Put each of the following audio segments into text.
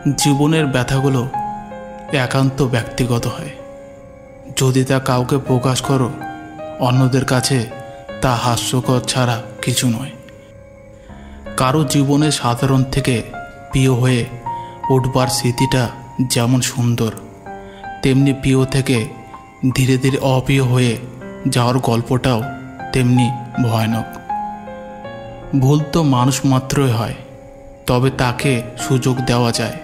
জীবনের ব্যথাগুলো একান্ত ব্যক্তিগত হয়। যদি তা কাউকে প্রকাশ করো, অন্যদের কাছে তা হাস্যকর ছাড়া কিছু নয়। কারো জীবনে সাধারণ থেকে প্রিয় হয়ে উঠবার স্মৃতিটা যেমন সুন্দর, তেমনি প্রিয় থেকে ধীরে ধীরে অপ্রিয় হয়ে যাওয়ার গল্পটাও তেমনি ভয়ানক। ভুল তো মানুষ মাত্রই হয়, তবে তাকে সুযোগ দেওয়া যায়,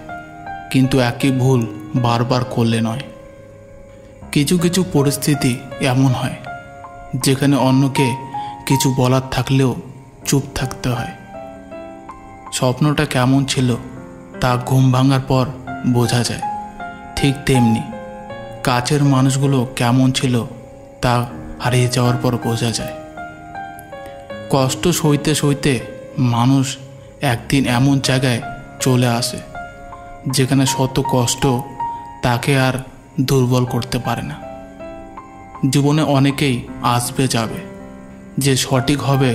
কিন্তু একই ভুল বারবার করলে নয়। কিছু কিছু পরিস্থিতি এমন হয় যেখানে অন্যকে কিছু বলার থাকলেও চুপ থাকতে হয়। স্বপ্নটা কেমন ছিল তা ঘুম ভাঙার পর বোঝা যায়, ঠিক তেমনি কাছের মানুষগুলো কেমন ছিল তা হারিয়ে যাওয়ার পর বোঝা যায়। কষ্ট সইতে সইতে মানুষ একদিন এমন জায়গায় চলে আসে যেখানে শত কষ্ট তাকে আর দুর্বল করতে পারে না। জীবনে অনেকেই আসবে যাবে, যে সঠিক হবে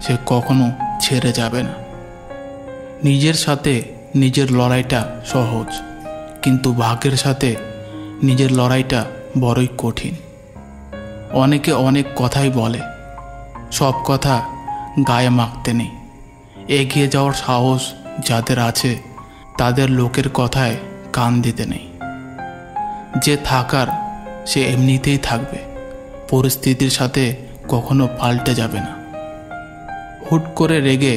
সে কখনো ছেড়ে যাবে না। নিজের সাথে নিজের লড়াইটা সহজ, কিন্তু ভাগ্যের সাথে নিজের লড়াইটা বড়ই কঠিন। অনেকে অনেক কথাই বলে, সব কথা গায়ে মাখতে নেই। এগিয়ে যাওয়ার সাহস যাদের আছে তাদের লোকের কথায় কান দিতে নেই। যে থাকার সে এমনিতেই থাকবে, পরিস্থিতির সাথে কখনো পাল্টে যাবে না। হুট করে রেগে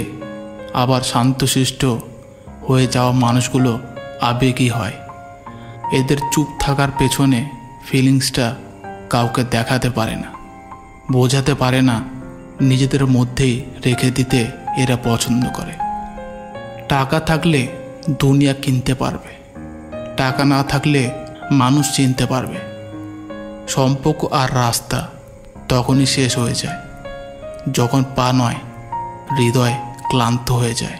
আবার শান্তশিষ্ট হয়ে যাওয়া মানুষগুলো আবেগী হয়। এদের চুপ থাকার পেছনে ফিলিংসটা কাউকে দেখাতে পারে না, বোঝাতে পারে না, নিজেদের মধ্যেই রেখে দিতে এরা পছন্দ করে। টাকা থাকলে দুনিয়া কিনতে পারবে, টাকা না থাকলে মানুষ চিনতে পারবে। সম্পর্ক আর রাস্তা তখনই শেষ হয়ে যায় যখন পা নয়, হৃদয় ক্লান্ত হয়ে যায়।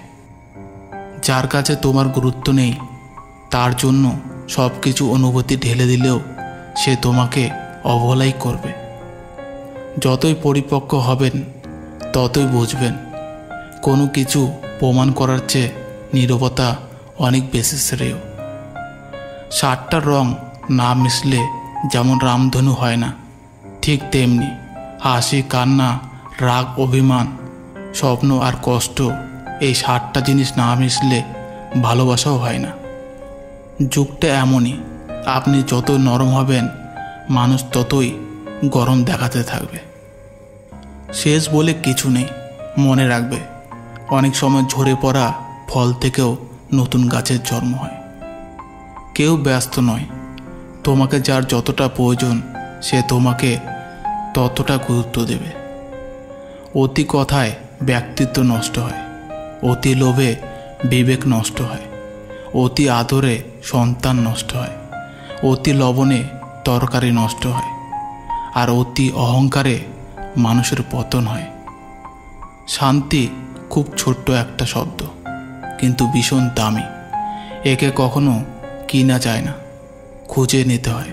যার কাছে তোমার গুরুত্ব নেই, তার জন্য সব কিছু অনুভূতি ঢেলে দিলেও সে তোমাকে অবহেলাই করবে। যতই পরিপক্ক হবেন ততই বুঝবেন, কোনো কিছু প্রমাণ করার চেয়ে নীরবতা অনেক বেশি শ্রেয়। 7টা রং না মিশলে যেমন রামধনু হয় না, ঠিক তেমনি হাসি, কান্না, রাগ, অভিমান, স্বপ্ন আর কষ্ট, এই 7টা জিনিস না মিশলে ভালোবাসাও হয় না। যুগটা এমনই, আপনি যত নরম হবেন মানুষ ততই গরম দেখাতে থাকবে। শেষ বলে কিছু নেই, মনে রাখবে অনেক সময় ঝরে পড়া ফল থেকেও নতুন গাছের জন্ম হয়। কেউ ব্যস্ত নয়, তোমাকে যার যতটা প্রয়োজন সে তোমাকে ততটা গুরুত্ব দেবে। অতি কথায় ব্যক্তিত্ব নষ্ট হয়, অতি লোভে বিবেক নষ্ট হয়, অতি আদরে সন্তান নষ্ট হয়, অতি লবণে তরকারি নষ্ট হয়, আর অতি অহংকারে মানুষের পতন হয়। শান্তি খুব ছোট্ট একটা শব্দ, কিন্তু ভীষণ দামি। একে কখনো কিনা যায় না, খুঁজে নিতে হয়।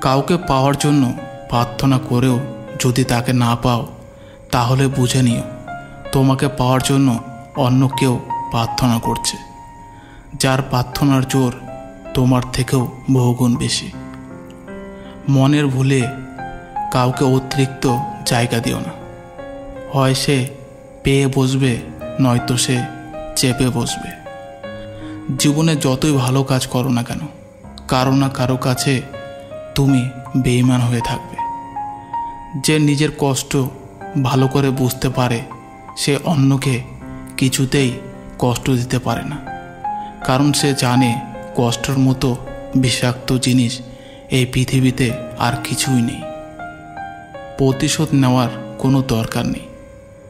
কাউকে পাওয়ার জন্য প্রার্থনা করেও যদি তাকে না পাও, তাহলে বুঝে নিও তোমাকে পাওয়ার জন্য অন্য কেউ প্রার্থনা করছে, যার প্রার্থনার জোর তোমার থেকেও বহুগুণ বেশি। মনের ভুলে কাউকে অতিরিক্ত জায়গা দিও না। হয় সে পেয়ে বসবে, নয়তো সে চেপে বসবে। জীবনে যতই ভালো কাজ করো না কেন, কারো না কারো কাছে তুমি বেঈমান হয়ে থাকবে। যে নিজের কষ্ট ভালো করে বুঝতে পারে সে অন্যকে কিছুতেই কষ্ট দিতে পারে না, কারণ সে জানে কষ্টের মতো বিষাক্ত জিনিস এই পৃথিবীতে আর কিছুই নেই। প্রতিশোধ নেওয়ার কোনো দরকার নেই,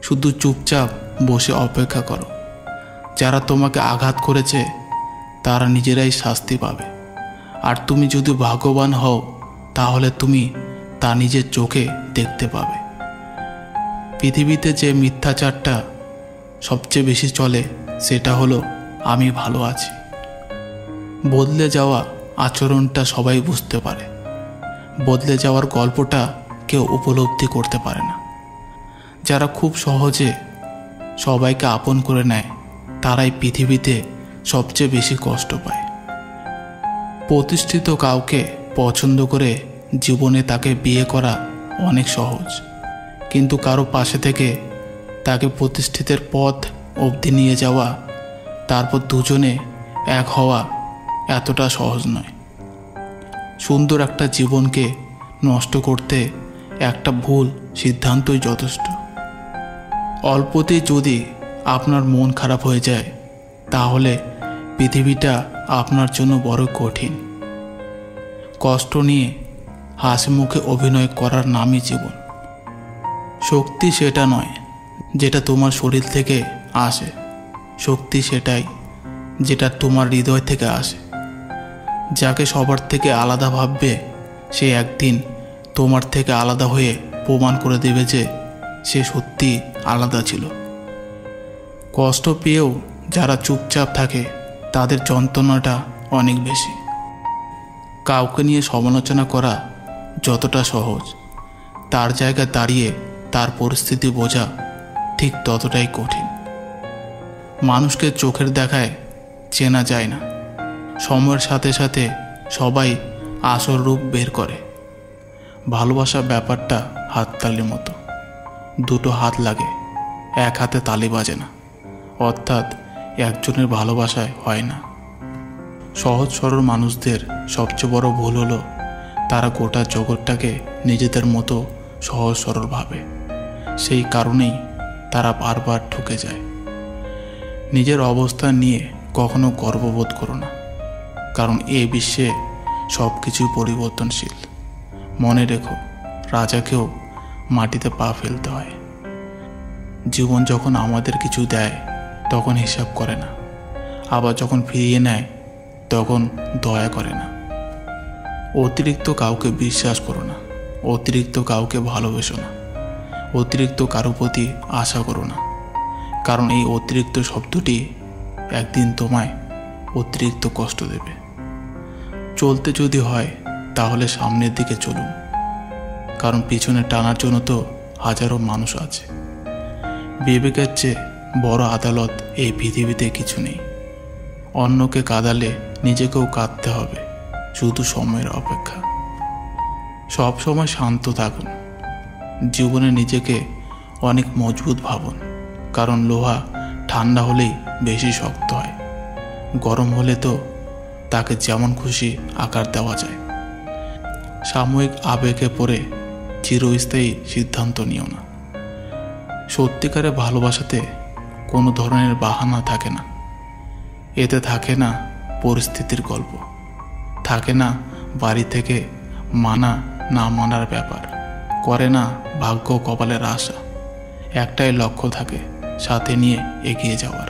শুধু চুপচাপ বসে অপেক্ষা করো। যারা তোমাকে আঘাত করেছে তারা নিজেরাই শাস্তি পাবে, আর তুমি যদি ভাগ্যবান হও তাহলে তুমি তা নিজের চোখে দেখতে পাবে। পৃথিবীতে যে মিথ্যাচারটা সবচেয়ে বেশি চলে সেটা হলো আমি ভালো আছি। বদলে যাওয়া আচরণটা সবাই বুঝতে পারে, বদলে যাওয়ার গল্পটা কেউ উপলব্ধি করতে পারে না। যারা খুব সহজে সবাইকে আপন করে নেয় তারাই পৃথিবীতে সবচেয়ে বেশি কষ্ট পায়। প্রতিষ্ঠিত কাউকে পছন্দ করে জীবনে তাকে বিয়ে করা অনেক সহজ, কিন্তু কারো পাশে থেকে তাকে প্রতিষ্ঠিতের পথ অবধি নিয়ে যাওয়া, তারপর দুজনে এক হওয়া এতটা সহজ নয়। সুন্দর একটা জীবনকে নষ্ট করতে একটা ভুল সিদ্ধান্তই যথেষ্ট। অল্পতেই যদি আপনার মন খারাপ হয়ে যায়, তাহলে পৃথিবীটা আপনার জন্য বড় কঠিন। কষ্ট নিয়ে হাসি মুখে অভিনয় করার নামই জীবন। শক্তি সেটা নয় যেটা তোমার শরীর থেকে আসে, শক্তি সেটাই যেটা তোমার হৃদয় থেকে আসে। যাকে সবার থেকে আলাদা ভাববে, সে একদিন তোমার থেকে আলাদা হয়ে প্রমাণ করে দেবে যে সে সত্যি আলাদা ছিল। কষ্ট পেয়েও যারা চুপচাপ থাকে, তাদের যন্ত্রণাটা অনেক বেশি। কাউকে নিয়ে সমালোচনা করা যতটা সহজ, তার জায়গায় দাঁড়িয়ে তার পরিস্থিতি বোঝা ঠিক ততটাই কঠিন। মানুষকে চোখের দেখায় চেনা যায় না, সময়ের সাথে সাথে সবাই আসল রূপ বের করে। ভালোবাসা ব্যাপারটা হাততালির মতো, দুটো হাত লাগে, এক হাতে তালি বাজে না, অর্থাৎ একজনের ভালোবাসায় হয় না। সহজ সরল মানুষদের সবচেয়ে বড় ভুল হলো তারা গোটা জগৎটাকে নিজেদের মতো সহজ সরল ভাবে। সেই কারণেই তারা বারবার ঠকে যায়। নিজের অবস্থান নিয়ে কখনো গর্ববোধ করো না, কারণ এই বিশ্বে সব কিছুই পরিবর্তনশীল। মনে রেখো, রাজাকেও মাটিতে পা ফেলতে হয়। জীবন যখন আমাদের কিছু দেয় তখন হিসাব করে না, আবার যখন ফিরিয়ে নেয় তখন দয়া করে না। অতিরিক্ত কাউকে বিশ্বাস করো না, অতিরিক্ত কাউকে ভালোবেসো না, অতিরিক্ত কারো প্রতি আশা করো না, কারণ এই অতিরিক্ত শব্দটি একদিন তোমায় অতিরিক্ত কষ্ট দেবে। চলতে যদি হয় তাহলে সামনের দিকে চলুন, কারণ পিছনে টানার জন্য তো হাজারো মানুষ আছে। বিবেকের চেয়ে বড় আদালত এই পৃথিবীতে কিছু নেই। অন্যকে কাঁদালে নিজেকেও কাঁদতে হবে, শুধু সময়ের অপেক্ষা। সব সময় শান্ত থাকুন, জীবনে নিজেকে অনেক মজবুত ভাবুন, কারণ লোহা ঠান্ডা হলেই বেশি শক্ত হয়, গরম হলে তো তাকে যেমন খুশি আকার দেওয়া যায়। সাময়িক আবেগে পড়ে চিরস্থায়ী সিদ্ধান্ত নিও না। সত্যিকারের ভালোবাসাতে কোনো ধরনের বাহানা থাকে না। এতে থাকে না পরিস্থিতির গল্প, থাকে না বাড়ি থেকে মানা না মানার ব্যাপার, করে না ভাগ্য কপালের আশা। একটাই লক্ষ্য থাকে, সাথে নিয়ে এগিয়ে যাওয়ার।